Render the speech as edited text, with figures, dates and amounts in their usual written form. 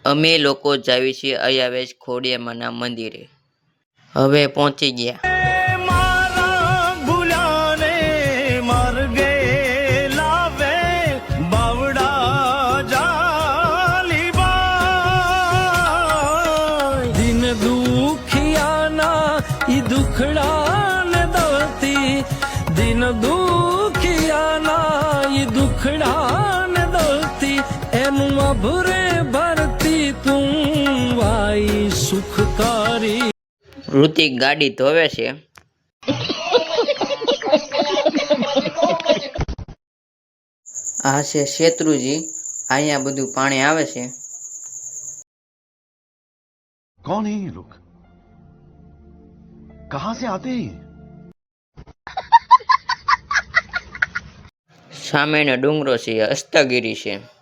અમે લોકો જાવી છીએ અયાવેશ ખોડિયામાના મંદિરે. હવે પહોંચી ગયા. दिन दुखियाना ये दुखड़ा ने दलती एनु अभरे भरती तुम आई सुखकारी. ઋતિક ગાડી ધોવે છે. આ છે શેત્રુજી. અહીંયા બધું પાણી આવે છે. कौन है ये लोग? कहां से आते हैं? સામેનો ડુંગરો છે, હસ્તગીરી છે.